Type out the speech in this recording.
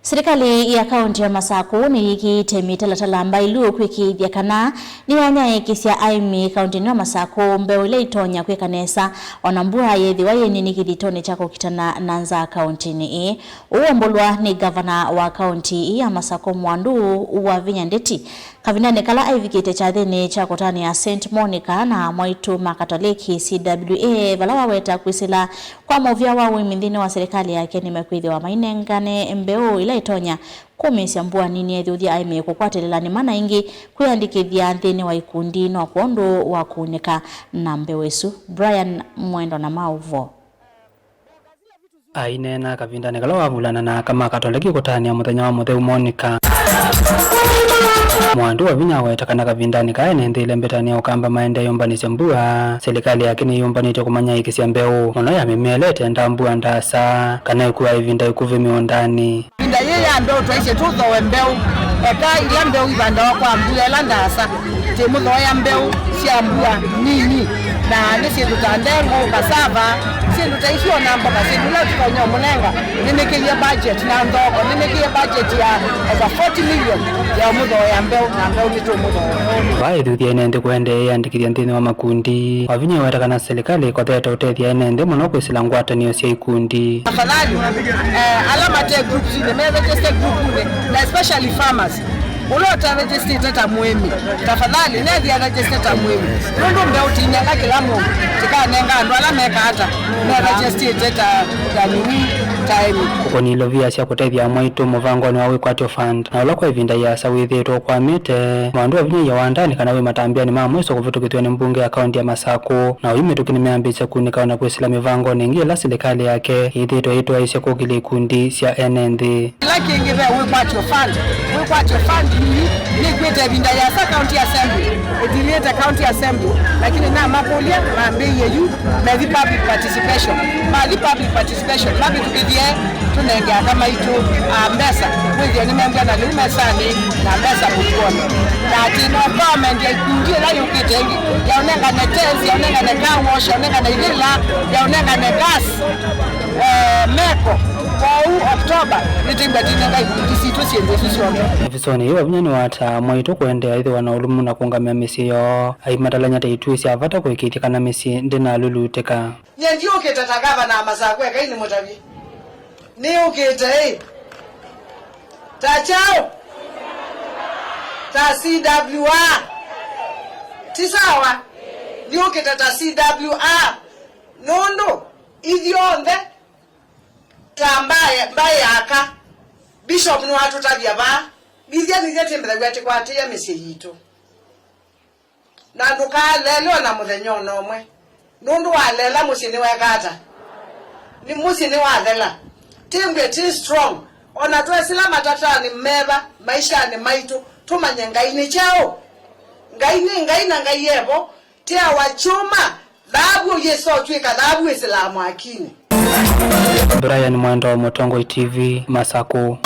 Serikali ya kaunti ya Masako ni ikiite mitalatala mbailu kwikithia kana ni yanyaikisya aimi kaunti ya Masako mbeu ile itonya kwekanesa onambua yethiwa yeni nikithitone chako kitana nanza kaunti ni uombolwa ni gavana wa kaunti ya Masako Mwandu wa Vinyandeti kavinane kala aivikite cha thini cha kotani ya St. Monica na Mwaitu Makatoliki CWA bala waweta kwisila kwa movya wa wimindhini wa serikali yake ni mekwidhi wa mainengane mbeu ila itonya kumesya mbua nini ethuthia aime kukwatelela ni mana ingi kuyandikithia nthini wa ikundi no kwondo wa kuoneka na mbewesu Brian Mwendo na Mauvo ainena kavindane kala wavulana na kama Katoliki kutania muthenya wa mutheu Monica Mwandu wa Vinyaweta kana kavindani kaene nthile mbetania ukamba maende yombanisya mbua serikali yake ni yombanite kumanya ikisya mbeu muno ya mimelete ndambua ndasa kana ikuwa ivinda ikuvi miondani inda ya mbeu twaise tuthowe mbeu eka ilia mbeu ibanda kwa mbua la ndasa te mutho ya mbeu cia mbua nini na nisi tutandengo kasava sindu taisho na mboka sindu la tukanyo munenga nimekilia budget na ndoko nimekilia budget ya over 40 million ya mutho ya mbeu na mbeu nitu mutho vai thuthia nende kwende yandikithia nthini wa makundi wa Vinyaweta kana serikali kotheta utethia nende muno kwisila ngwatanio cia ikundi afadhali alama te groups ni meza just group na especially farmers ulota register tata muhimu tafadhali nedi ya register tata muhimu nundu mbeu tinyanga kila mungu tikanenga ndo alameka hata na register tata danini time uko ni lovia cia kutethia Mwaitu muvangoni wa Wikwatio Fund na ulokwa ivinda ya sawithitwo kwa mite Mwandu wa Vinya ya wandani kana we matambiani ma mwiso kuvitukithwa ni mbunge ya kaunti ya Masako na uimitu nimeambisha kunika na kwisila mivango ningi la serikali yake ithitwa itwa isya kugile ikundi cia NND like ingive Wikwatio Fund ni kwete vinda ya county assembly edilete county assembly lakini na mapolia na mbeye yu na the public participation babi tukidie tunengea kama itu mbesa kwezi ni member na lumesa ni na mbesa kutuona na tino government ya ikundi la yukitengi yaonenga na tenzi yaonenga na car wash yaonenga na ilila yaonenga na gas meko kwa Oktoba nitimba tinanga ikisitu siende sisione Efisoni iwa Vinyani wata Mwaitu kuendea ithi wana ulumu na kungamia misi yo aimatalanya taituisi avata kuikiti kana misi ndina luluteka nyendi ukete takava na Masako eka ini mutavi ni ukete tachao ta CWA tisawa ni ukete ta CWA nondo idhionde tambaye aka bishop ni watu tabia ba bizia ni zete mbele kwa tia mesi yito na nduka lelo na muthenyo nomwe nundu walela musini wekata ni musini walela timbe ti strong ona twesila matatani mmeba maisha ni maitu tumanye ngaini chao ngaina ngayebo tia wachuma dhabu yeso twika dhabu islamu akini Brian Mwendo, Motongo TV, Masako.